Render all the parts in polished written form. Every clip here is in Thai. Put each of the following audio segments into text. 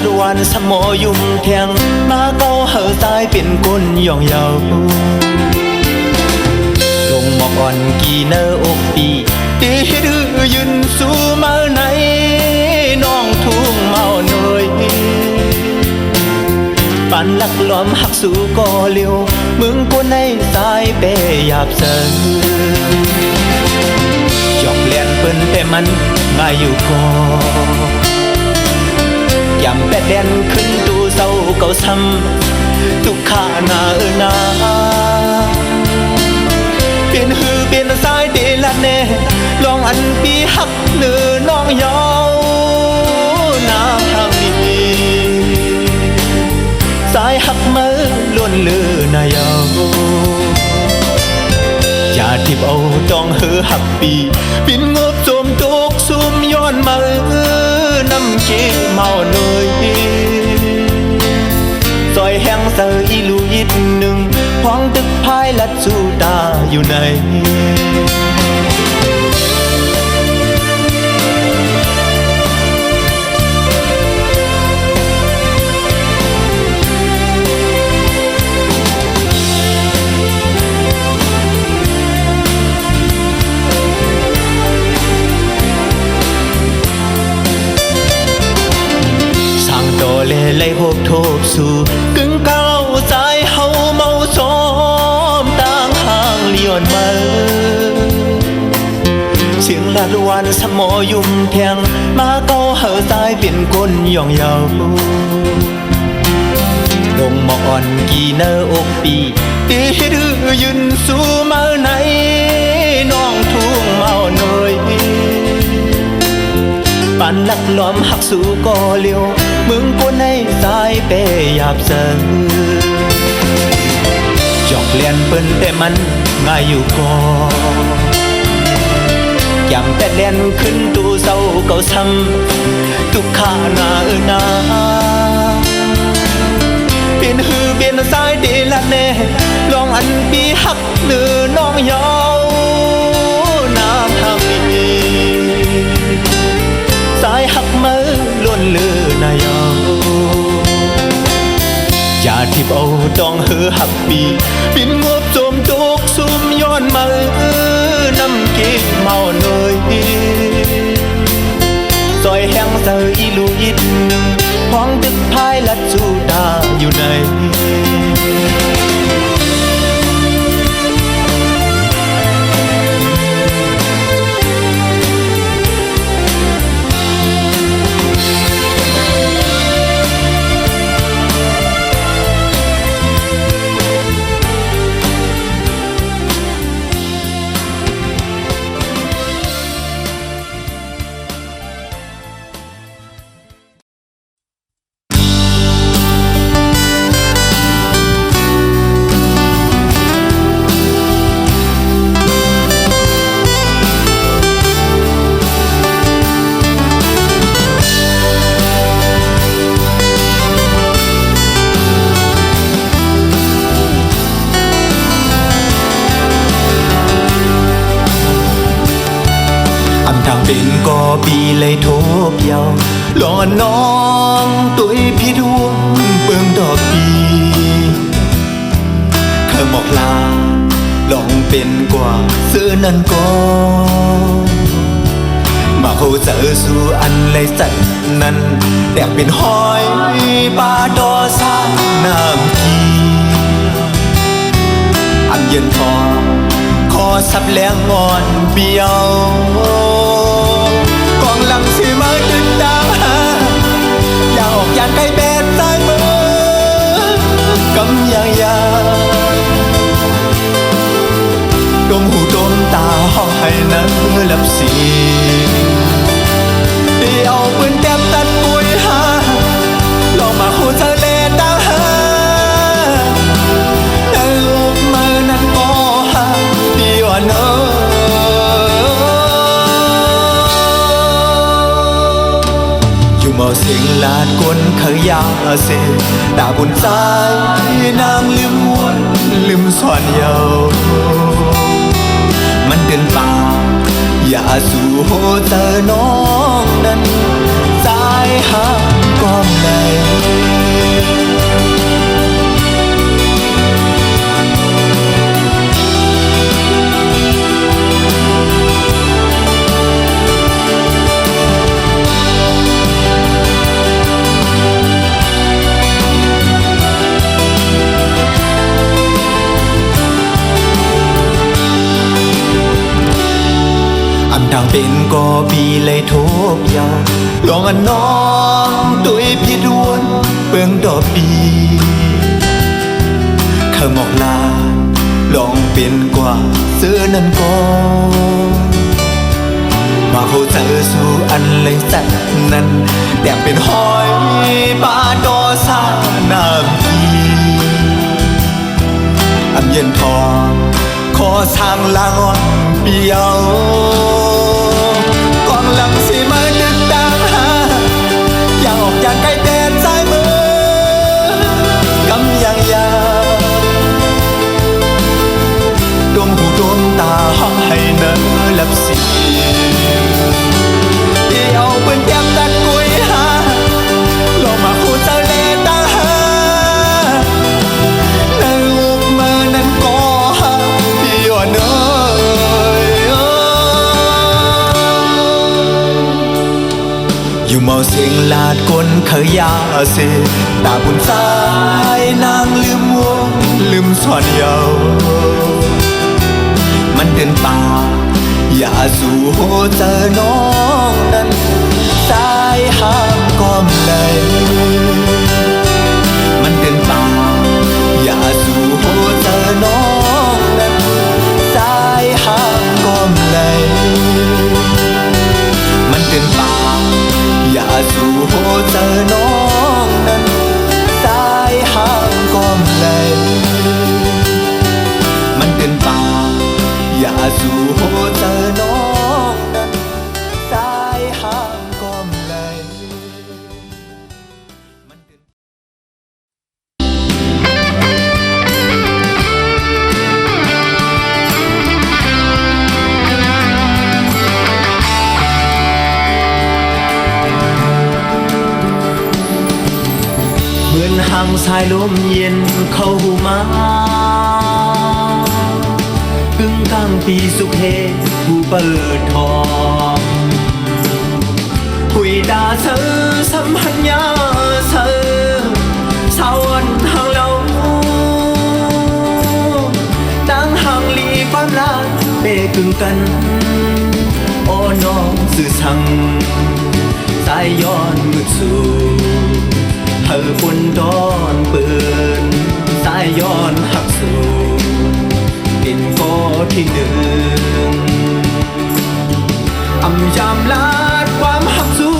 ดวันสมอยุ่มเทียงมาเก้าเหอตายเป็นก้นย่องเยาลงหมอกอ่อนกี่เนอกปีตีดื้อยืนสู้มาไหนน้องทุ่งเมาหน่อยปันลักล้อมหักสู้ก่อเลี้ยวมึงกูในสายเปหยาบเสือจอกเลียนเปิ้นแต่มันง่ายอยู่ก่อยำแปดแดนขึ้นตูเศร้าเก่าซ้ำทุกข้าหน้านาเปลี่ยนหือเปลี่ยนสายเดลัดแน่ลองอันปีหักเนื้อน้องยาวน้ำทางนี้สายหักมือล้วนเลือนายาวอย่าทิบเอาดองหือหักปีปินงบโจมตกซุ่มย้อนมือน้ำเกี่เมาหน่อยซอยแห้งเสืออีลูยิดหนึ่งห้องตึกพายลัดสู่ตาอยู่ในไล่หกทบสู่กึ่งเก้าใจเฮาเมาซ้อมต่างห่างเลี้ยนมาเสียงลาดวันสมอยุ่มเทียงมาเก้าเหอตายเป็นก้นย่องเยาลงหมอกอ่อนกี่เนอกปีตีดื้อยืนสู้มาไหนน้องทุ่งเมาหน่อยปันลักล้อมหักสู้ก่อเลี้ยวมึงกูในสายเปหยาบเสือจอกเลียนเปิ้นแต่มันง่ายอยู่ก่อยำแต่เลียนขึ้นตูเศร้าเก่าซ้ำทุกข้าหน้านาเปลี่ยนหือเปลี่ยนสายเดลัดแน่ลองอันปีหักเนื้อน้องยาวน้ำทางนี้สายหักมือล้วนเลือนายาวอย่าทิบเอาดองหือหักปีปินงบโจมตกซุ่มย้อนมือน้ำเกี่เมาหน่อยซอยแห้งเสืออีลูยิดหนึ่งห้องตึกพายลัดสู่ตาอยู่ในทางเป็นก็ปีเลยทบเยาหลอนน้องตุ้ยพี่ดวงเบิ่งดอกปีเคยบอกลาลองเป็นกว่าเสื้อนั่นก็มาเขาเจอสู่อันเลยสัตว์นั้นแต่เป็นหอยปลาดอสานน้ำกีอันเย็นพอขอสับแรงงอนเบี้ยวกองหลังสิมาดึงดาวอย่าออกอย่างไกลแบดใต้มือกำยังยาดมหูดมตาห้องให้นั้นหลับสีที่เอาปืนแต้มตัดปุยหาลองมาคู่เธอเลดาวแต่ลูกมือนั้นก็หาดีกว่าเนอะเมาเสียงลาดก้นขยาเสตาบุญใจนางลืมวนลืมสอนเยามันเดินป่าอย่าสู่โหเจอน้องนั้นใจหากกอง เลยทางเป็นก็ปีเลยทุกอย่างลองอันน้องตัวพิดวนเปิงดอกปีข้าหมอกลาลองเป็นกว่าเสื้อนั้นก็มาเข้าเจอสู่อันเลยจัดนั้นแต่เป็นหอยปลาดอซาน้ำพีอันเย็นทองขอสร้างลางเปียวกองหลังสิมาดึกดังหาอยากออกอย่างไกลแดนซ้ายมือกำยังยาวดวงหูดวงตาห้องให้เนื้อหลับสีเดี่ยวเปื้อนแก้มตัดกุยหาลองมาคู่เจ้าเลตาหานั่งลูกมานั่นก็หาพี่อ่อนเอ้ยอยู่เมาเสียงลาดก้นขยาเสตาบุญสายนางลืมวงลืมสอนเยามันเดินป่าอย่าสู่หัวเจอน้องนั้นสายห้ามก้มเลยมันเดินป่าอย่าสู่หัวเจอน้องนั้นสายห้ามก้มเลยมันเดินป่าอย่าสู่หัวเจอน้องนั้นสายห้ามก้มเลยมันเดินป่าอย่าสู่หัวเจอน้องนั้นสายห้ามก้มเลยเหมือนหางสายลมเย็นเข้าหูมากึ่งกลางปีสุขเฮผู้เปิดทองหุยดาเธอสัมพัญญาเธอสาวันหางเราดังหางลีความลาเปกึ่งกันโอ้น้องสื่อสั่งสายย้อนมืดสู่เธอฝนดอนเปืนสายย้อนหักสู่เป็นข้อที่หนึ่งอำยำลาดความหักสู้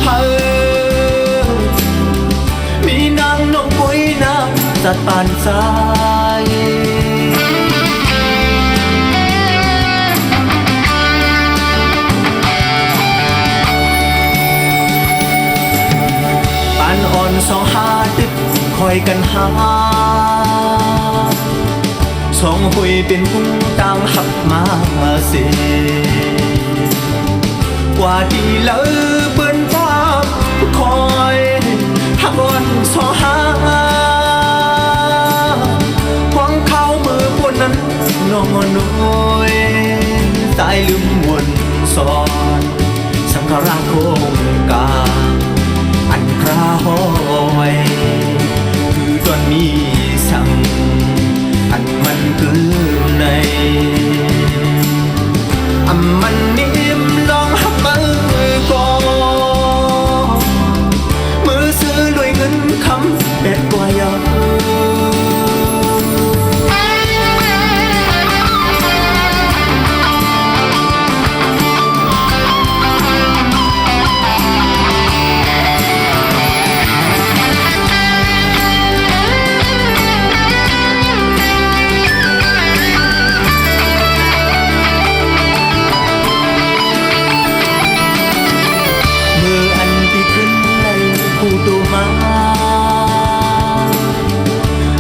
เพิ่มมีนางนกปุ้ยน้ำจัดปานสายปานอ่อนสองหาตึกคอยกันหาสองหุยเป็นผู้ต่างหักมาเสียกว่าดีเลอเปิ้นฟ้าคอยหักอ่อนสองหาควงเข้ามือพวกนั้นน้องน้อยสายลืมวนสอนสังขารโคงกาอันคราหอยคือตอนนี้สั่งอันมันคือในมันนิ่มลองหักมือก่อนมือซื้อด้วยเงินคำเป็ดกว่ายา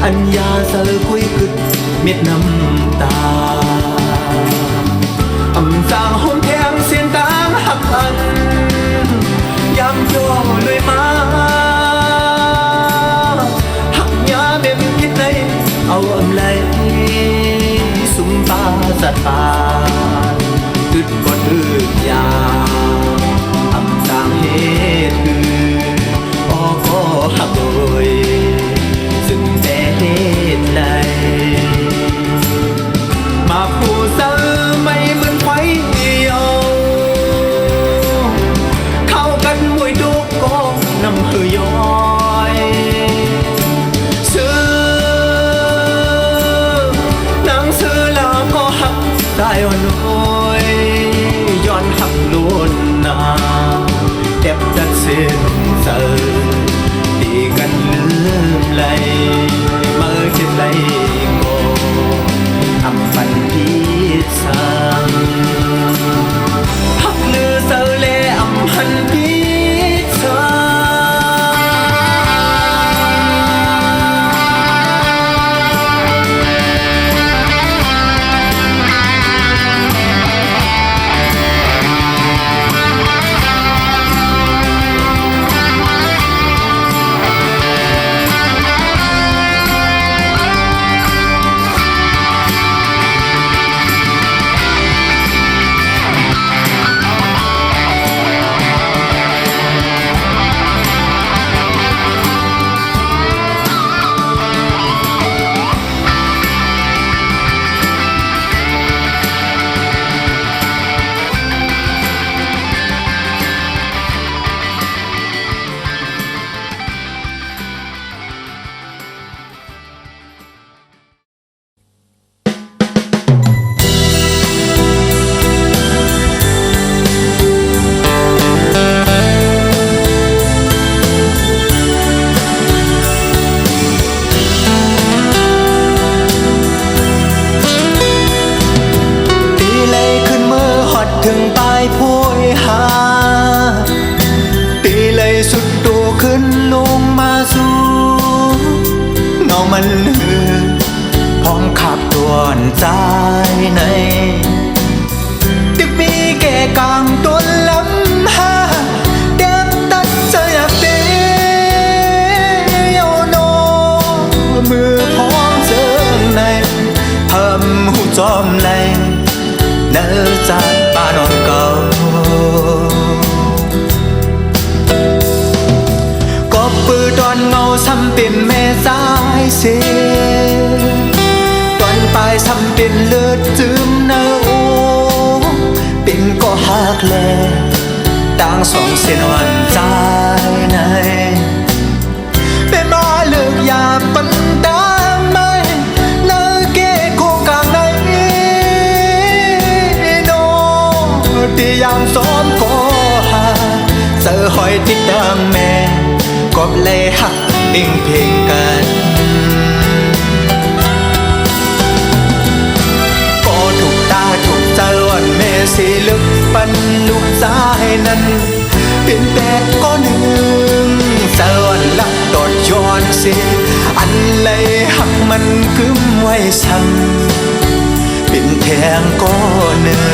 อัญญาเสือคุยกึดเม็ดน้ำตาอำจางห้องแทงเสียนต่างหักอันยำโยเลยมา xin giờ thì gần lướm lay mơ trên lay cô âm phần ít sang hắc lư giờ lê âm hân ít sangถึงปลายโพยหาตีเลยสุดตัวขึ้นลงมาสู่เงามันหือพร้อมขับตัวนใจในตึกมีแก่กลางตัวลำหาเด็บตัดใจอยากเดียวโนมือพร้อมเจิงในเพิ่มหูจอมในเนื้อจัดป้านอนเก่าก็ปือตอนเงาซ้ำเป็นแม่สายเสียตอนปลายซ้ำเป็นเลือดจืมเนื้อโอเป็นก็หักแลต่างสองเส้นวันใจในเป็นมาเลือกยาปันตาไม่เนื้อเกศโคกลางในที่ยังซ้อมก็หาเจอหอยติดตามแม่กบเลยหักดิ่งเพลงกันก็ถูกตาถูกใจวันแม่สีลึกปันลูกสายนั้นเป็นแต่ก็หนึ่งเจอวันลักตอดย้อนเสียอันเลยหักมันกึ้มไว้ซ้ำเป็นแทงก็หนึ่ง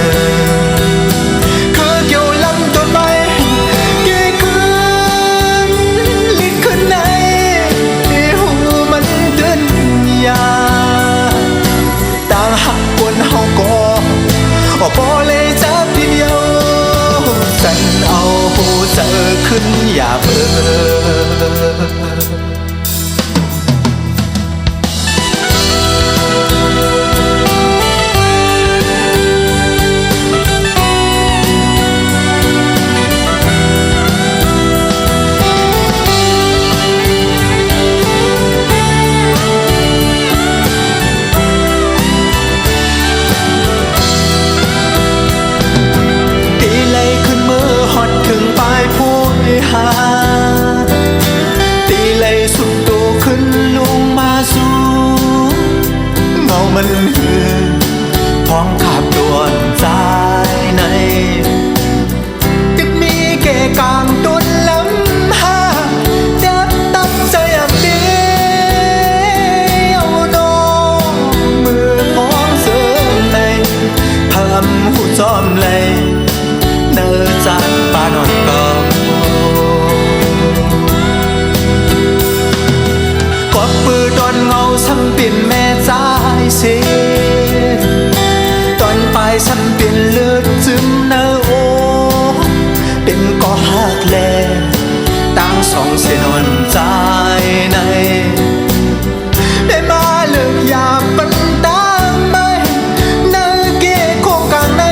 พอเลยจับทีเดียวฉันเอาหูเจอขึ้นอย่าเบื่อตีเลยสุดตัวขึ้นลงมาสู่เงามันหือพร้อมขับด่วนใจในตึกมีแก่กลางต้นลำหาเด็บตัดใจอย่างเดียวโนมือพร้อมเสริมในทำหูจอมเลยเนื้อจัดป้านอนเก่าก็ปือตอนเงาซ้ำเป็นแม่สายเสียตอนปลายซ้ำเป็นเลือดซึมเนื้อโอเป็นก็หักแลตั้งสองเส้นวันใจในได้มาเลิกยาปันตาไม่เนื้อเกศโคกลางใน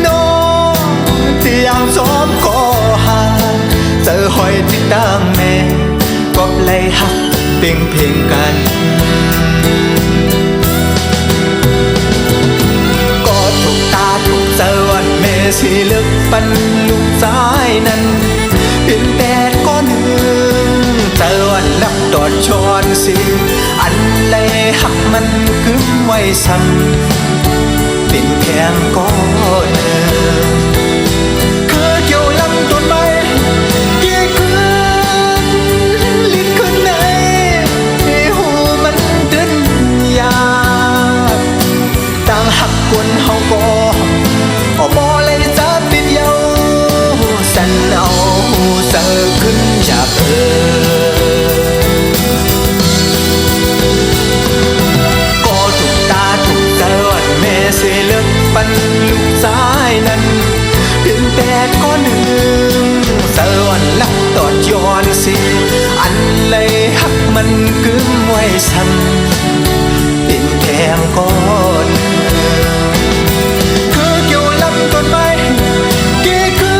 โนที่ยังซ้อมก็หาเจอหอยติดตามแม่กบเลยหักเป็นเพลงกันก็ถูกตาถูกใจวันแม่สีลึกปันลูกสาย นั้นเป็นแดดก้อนหนึ่งเจอวันลับตอดชอนสิอันเลยหักมันกึ้มไว้ซ้ำเป็นแค่ก้อนหนึ่งคือเกี่ยวลำต้นไม้กี่คืนลิดขึ้นในหูมันดึนยาต่างหักกวนเฮาก็บ่เลยจะติดเยาสันเอาเสือขึ้นจากก็ถูกตาถูกเจอวันแม่เสียเลือกปันลูกชายนั้นเป็นแปดก้อนหนึ่งเสือวันลักตอดย้อนสิอันเลยหักมันกึ้มไว้ซ้ำเป็นแก้มก้อนต้นไม้กี่คื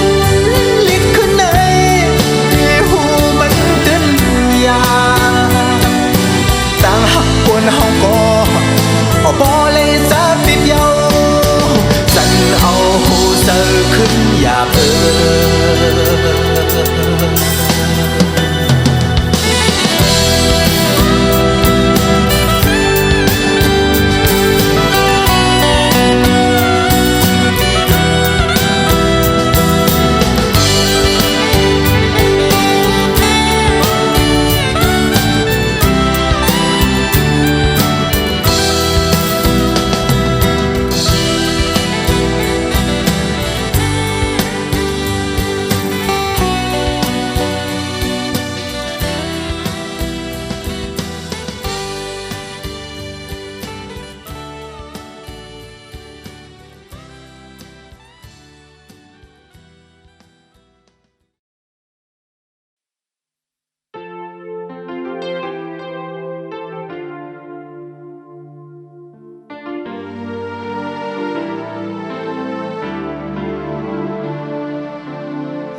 นลิดขึ้นในหูมันดึนยาต่างหักกวนเฮาก็บ่เลยจะติดเยาสันเอาหูเสือขึ้นอย่าเพ้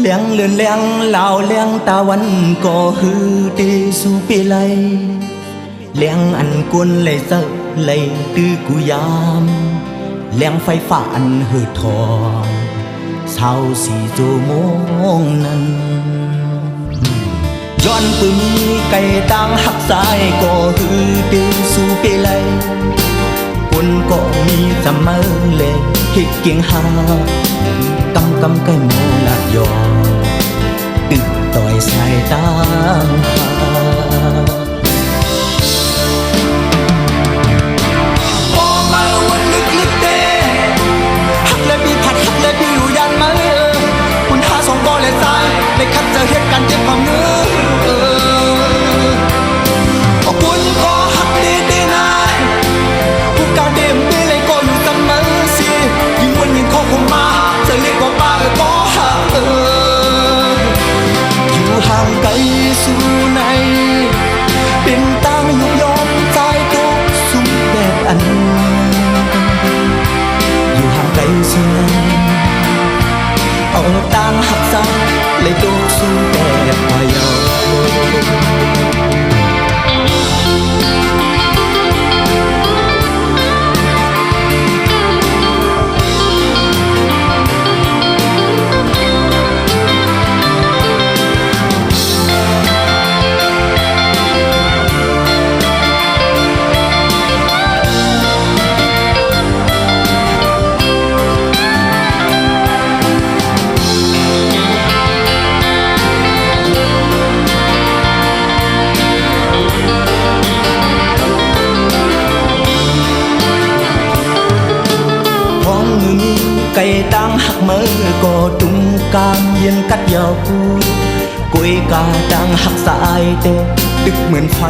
เลี้ยงเลือนเลี้ยงเหล่าเลี้ยงตะวันก็ฮือตีสู่ปีไลเลี้ยงอันกุนเลยเซอเลยตื้อกุยามเลี้ยงไฟฟ้าอันหืดทองเศร้าสี่ชั่วโมงนั้นย้อนปืมีไก่ตั้งหักสายก็ฮือตีสู่ปีไลกุนก็มีเสมอเลยฮิกเกียงหากำไก่โมลาดยอตึกต่อยสายตามหาพอมาวันลึกๆเด้หักและบีผัดหักและบีอยู่ยันมาคุณหาสองบ่อและทรายในคัดเจอเหตุการณ์เจ็บความเนื้อคุณก็หักดีๆนะผู้การเดมไม่เลยก็อยู่เสมอสิยิ่งวันยิ่งข้อคงมาจะเรียกว่าป้าก็หักอยู่ห่างไกลสู่ในเป็นตั้งยุบยอมใจตุกสุ่มแบบอันอยู่ห่างไกลสู่ในเอาตั้งหักซ้ำเลยตุกสุ่มแบบพายาไก่ตั้งหักมือก็ตุงกามเย็นกัดยาวกุยกาตั้งหักสายเตะตึกเหมือนไฟ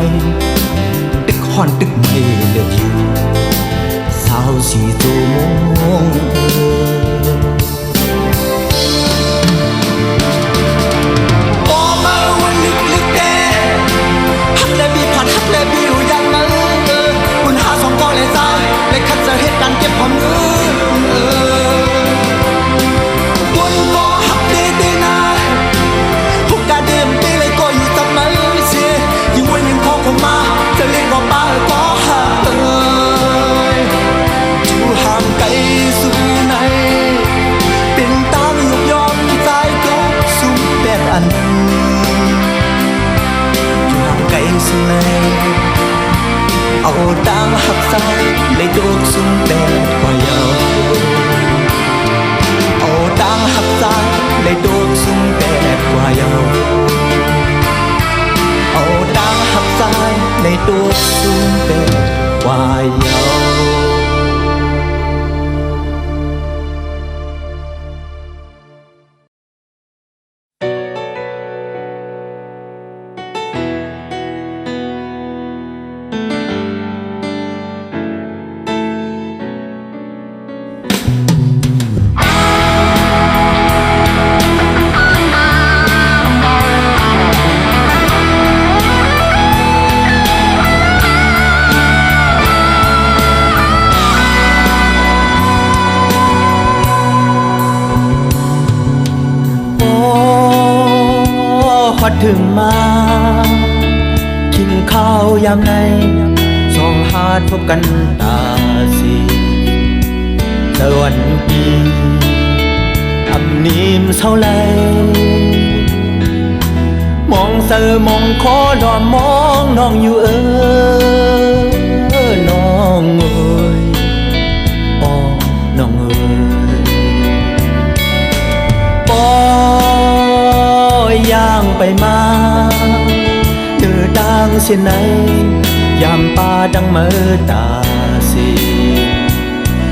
ตึกห่อนตึกไม่เลือกอยู่สาวสี่ชั่วโมงพอมาวันลึกๆเด้หักและบีผัดหักและบีอยู่อย่างนั้นคุณหาสองก้อนเลยใจเลยคัดเจอเหตุการณ์เก็บความเนื้อมาจะเรียกว่าป้าก็หาอยู่ห่างไกลสู่ใน lấy đốt sung bè qua dầu ô đang hấp dài lấy đốt sung bè qua dầu ô đang hấp dài lấy đốt sung bè qua dầuพอถึงมากินข้าวยามในสองหาดพบกันตาสีสวัสดีอำนีมเศร้าไหลมองเสอมองคอดอมมองน้องอยู่น้องเอ้ยอ้อน้องเอ้ยปย่างไปมาเดือดังเสียไหนยามป่าดังเมื่อตาสี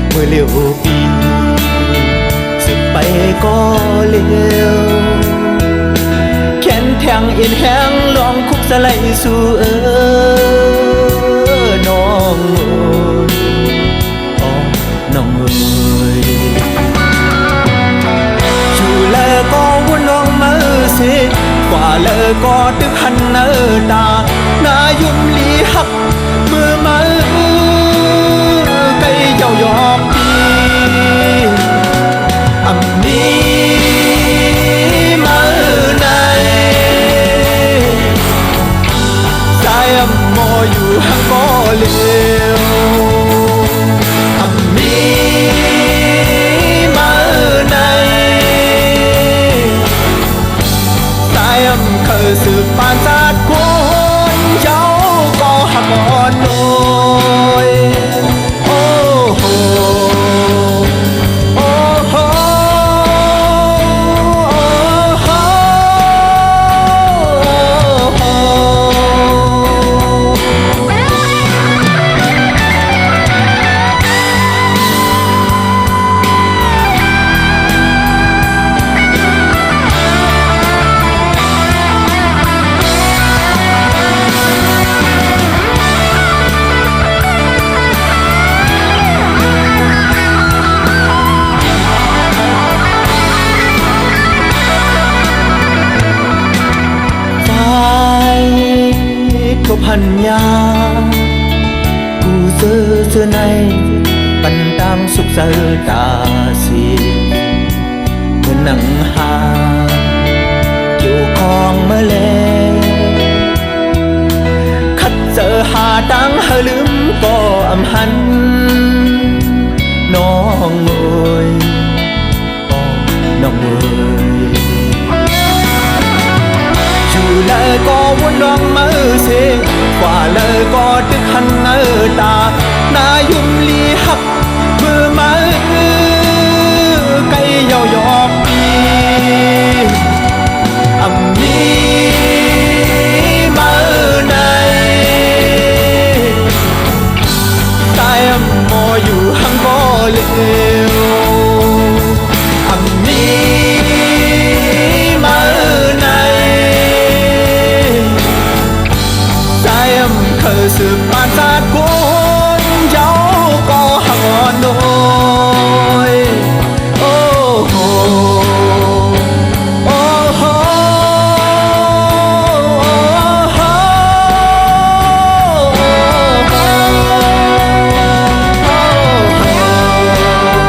เมื่อเลี้ยวปีสึกไปก็เลี้ยวแขนแทงเอ็นแห้งลองคุกสไลสู่น้องเอ้ยอ๋อน้องเอ้ยอยู่แล้วก็วุ่นลองมือสิกว่าเลยก็ตึกหันเนตานายุ่มลีหักมือมาไก่เจ้ายอกปีอำนี้มาในสายอำมออยู่ห่างก็เลี้ยวอำนี้มาในเคยสืบปานศาสตร์คนเจ้าก็หักอ่อนโอยโอ้โหโอ้โหพันยากูเสื้อในปันตังสุขเสอตาสีเหมือนหนังหาเกี่ยวคองเมื่อแลคัดเจอหาดังเฮลืมก็อำหันน้องเอ้ยน้องเอ้ยอยู่เลยก็วนลองมือเสกว่าเลยก็ตึกหันตานายุ่มลีหักมือมาไก่เยาวยอกปีอำนี้มาในตายอำมออยู่ห่างก็เลี้ยวอำนี้มาในเคยสืบปานศาสตร์คนเจ้าก็หักอ่อนโอยโอ้โหโอ้โหโ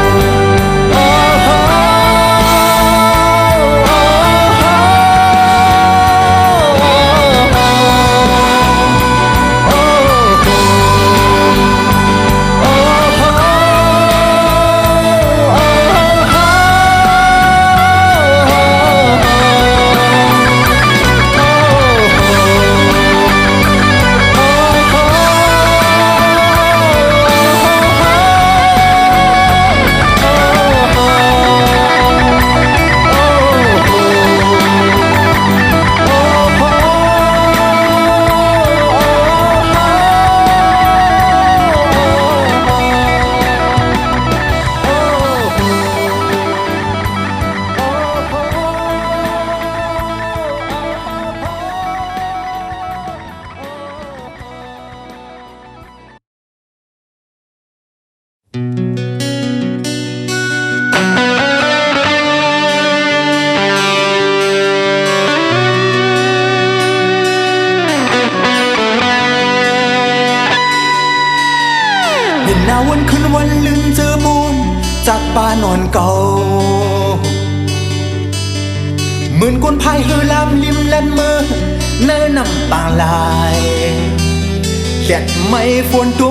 นอนเก่าเหมือนคนพายเรือลำริมแลนเมื่อเนื้อนำปางลายแดดไม่ฝนโต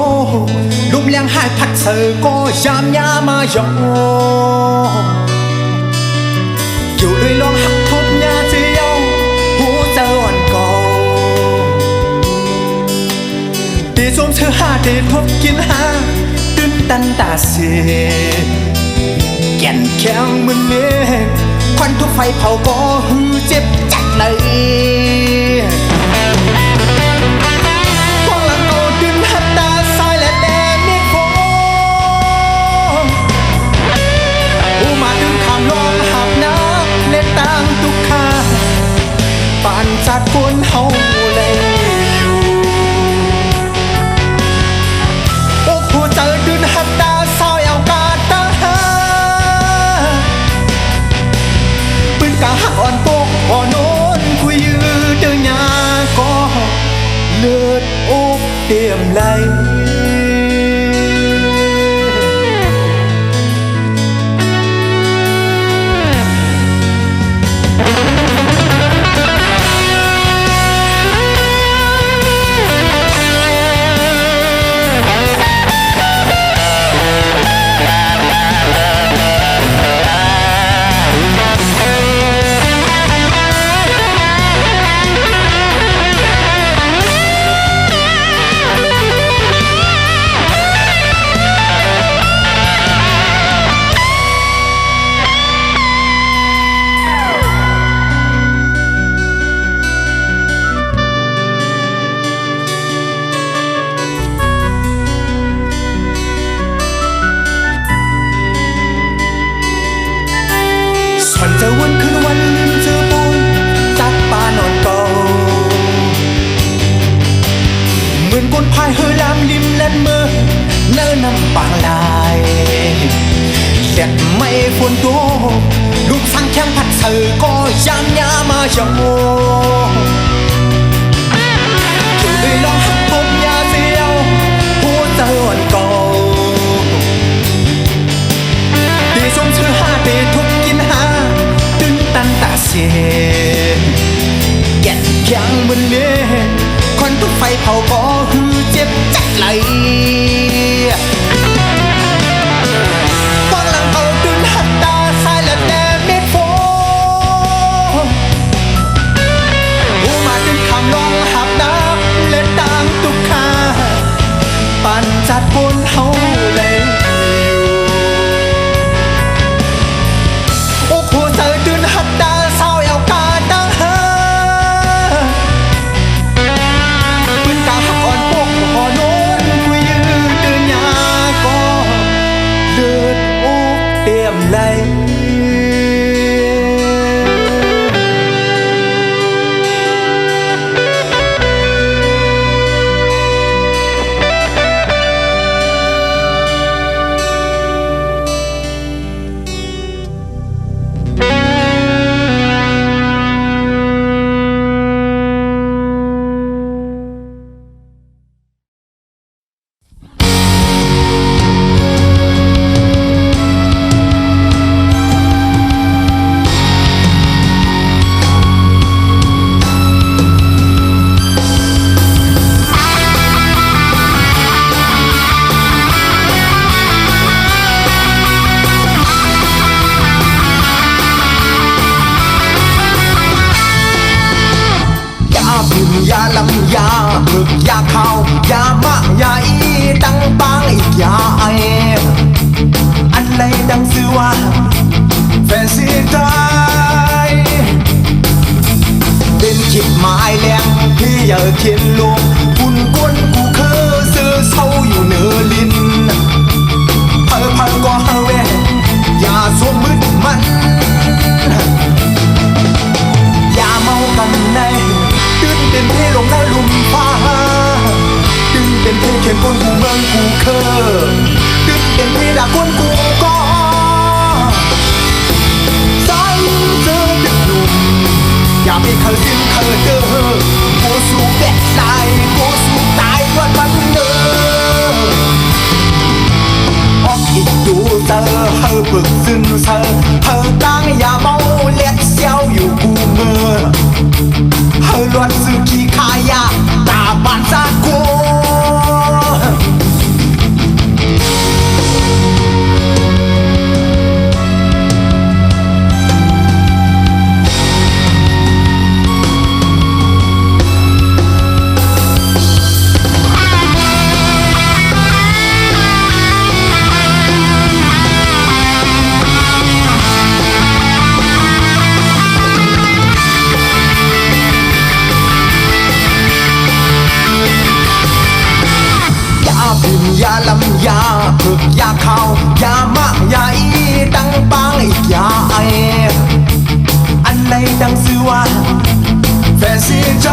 ลมแรงหายพัดเสือก็ยามยามายออยู่เลยลองหักทบยาเจียวหัวใจอ่อนเก่าตีสมเธอหาตีทบกินหาตื่นตันตาเสียแก่นแข็งมือเล็กควันทุกไฟเผาก็หือเจ็บจัดเลยพวกหลังเก่าดึงหัดตาซอยและแดงเมฆฝนผู้มาดึงข้ามลองหับน้ำเล่นต่างทุกข้าปานจัดคนเฮาเลยอยู่โอ้หัวใจดึงหัดตาซอยเอากาตาหากะหักอ่อนโปกอ่อนโน้นคุยยืดเดินยาก็เลือดอกเตรียมไหลวันเจอวันคืนวันริมเจอปูจัดปานอนเก่าเหมือนคนพายเรือลำริมแลนเมื่อเนื้อนำปางลายแดดไม่ฝนโตลูกสังแข็งพัดเสือก็ยามยามายอคือได้ลองหักพบยาเสียวหัวใจอ่อนเก่าตีสมชื่อหาตีทุกกินหาตันตาเสียแก่นแข็งมือเล็กควันทุกไฟเผาก็หือเจ็บจัดเลยพวกหลังเอาดึงหัดตาสายและแดดเมฆฝนผู้มาดึงคำลองหับน้ำเล่นต่างทุกข้าปั่นจัดบนเฮาเลยโอ้หัวใจดึงหัดตาเศร้าเอากาตั้งหาปืนกาหักอ่อนปกอ่อนโน้นคุยยืดเดินยาก็เลือดอกเตรียมไหลยาลำยาหมึกยาข้าวยามะยาอีตั้งปางอีกยาไออันไรดังซื้อว่าแฟนซีไทยเป็นคิดหมายแรงพี่อย่าเขียนลงคุณกวนกูเคยซื้อเศร้าอยู่เหนือลิ้นเพิ่มก็เฮเวอย่าสวมมืดมันอย่าเมากันในตื่นเป็นเพลงลงในลุ่มฟ้าตื่นเป็นเพลงเขียนคนกูเมืองกูเคยตื่นเป็นเพลงด่าคนกูก็สั่งเจอเด็กหนุ่มอย่าไปเคยสิ้นเคยเจอกูสู้แบกตายกูสู้ตายวันมันเดิมออกอีกดูเจอ hơ bực dưng sờ hơ đang nhà mau lẹt xeoอยู่กูเงอhơ loạt sự kỳ khai ya ta bàn ra côยาลำยาฝึกยาข้าวยามากยาอีดังปังอีกยาไออันไหนดังสื่อว่าแฟนสีใจ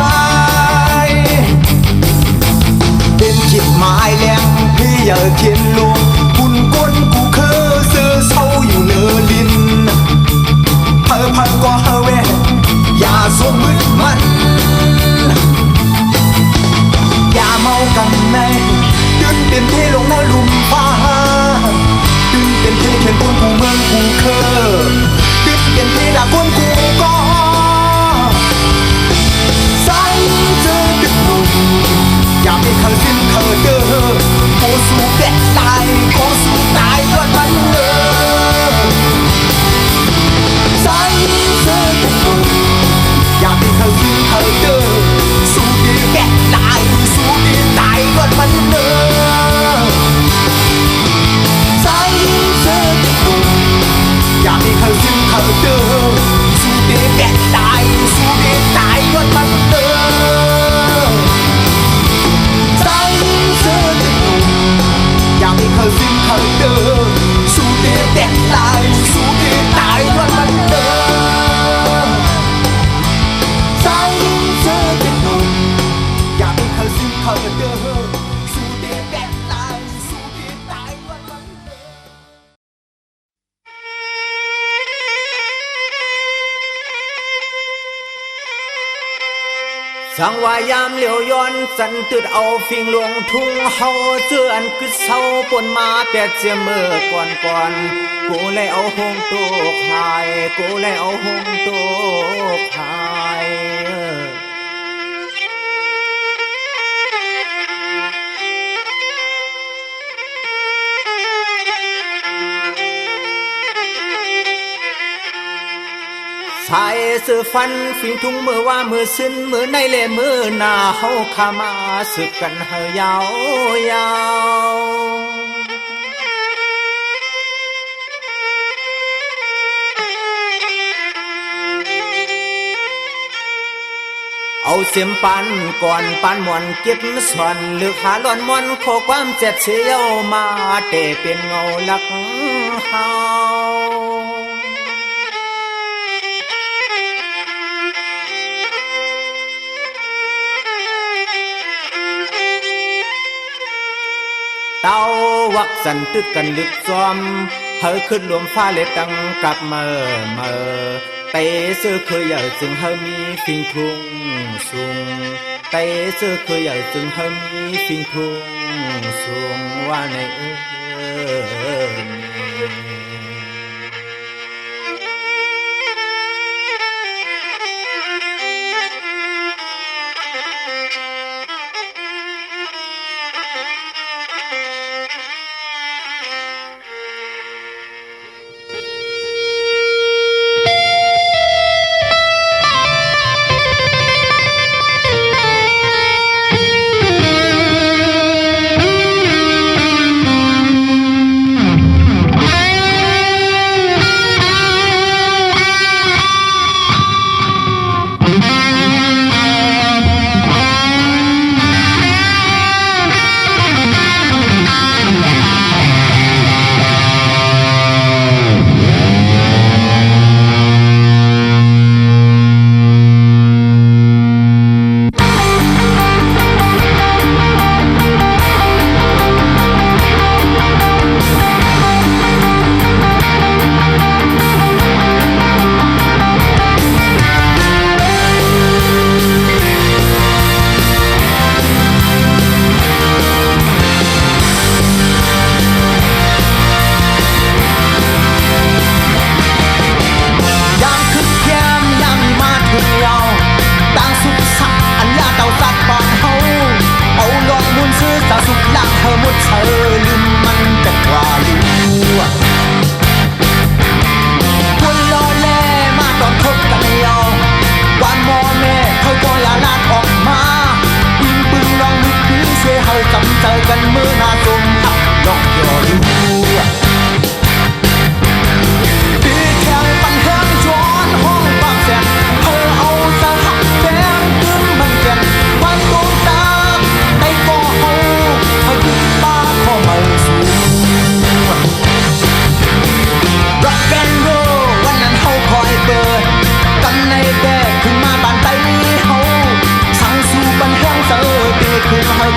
เป็นคิดหมายแรงพี่อย่าเขียนลวงคุณก้นกูคือซื้อเศร้าอยู่เนื้อลิ้นเพอก็เฮเวอย่าสวมมือมันอย่าเมากันในดึงเป็นเทลงในหลุมฟ้าดึงเป็นเทเขียนคนกูเมืองกูเคอดึงเป็นเทด่าคนกูก็ใส่เจอดึกหนุ่มอย่าไม่เคยสิ้นเคยเด้อโคสู้แบกตายโคสู้ตายวันมันเด้อใส่เจอดึกหนุ่มอย่าไม่เคยสิ้นเคยเด้อสู้ดีแบกตายสู้ดีตายวันมันเด้ออยากให้เขาสิ้นเขาเดิมสู้ดีแบกตายสู้ดีตายวันมันเดิมใจเธอจะหนุ่มอยากให้เขาสิ้นเขาเดิมสู้ดีแบกตายสู้ดีตายวันมันเดิมใจเธอจะหนุ่มอยากให้เขาสิ้นเขาเดิมสู้ดีแบกตายสู้ดีตายวันมันเดิมสังวายามเหลียวย้อนสันตึดเอาฟิงลวงทุ่งเฮาเจืออันคือเศร้าปนมาแปดเสียเมื่อก่อนกูเลยเอาหงโตขายกูเลยเอาหงโตขายชายเสือฟันฟิงทุ่งเมื่อว่ามือสิ้นมือในเล่มือหน้าเฮาขามาสึกกันเฮายาวยาวเอาเสียมปันก่อนปันมวนเก็บส่วนเลือกหาล้อนมวนขอความเจ็ดเสียวมาเตเป็นเงาลักเฮาเต้าวักสันตึกกันลึกซ้อมเฮอขึ้นรวมฟ้าเลยตั้งกับเมื่อเตะเสื้อเคยใหญ่จึงเฮอมีฟิงทุ่งสูงเตะเสื้อเคยใหญ่จึงเฮอมีฟิงทุ่งสูงว่าใน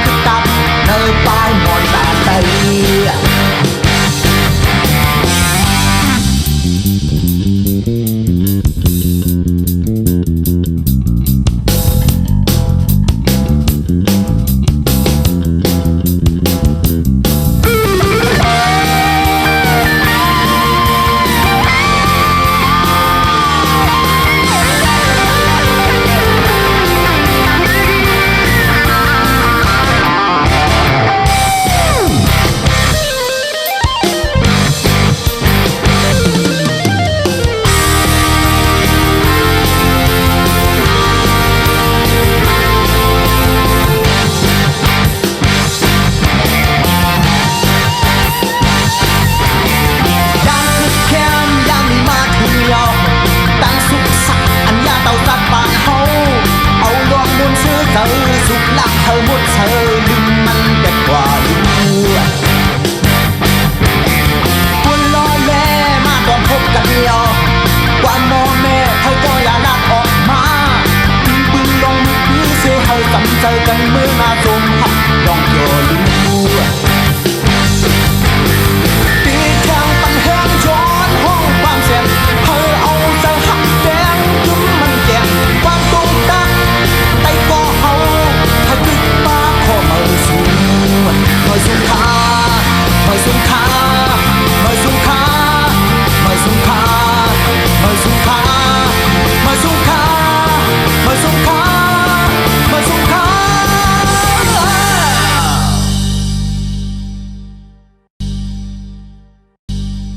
គឺតាប់នៅប៉ាយមនតាទៅ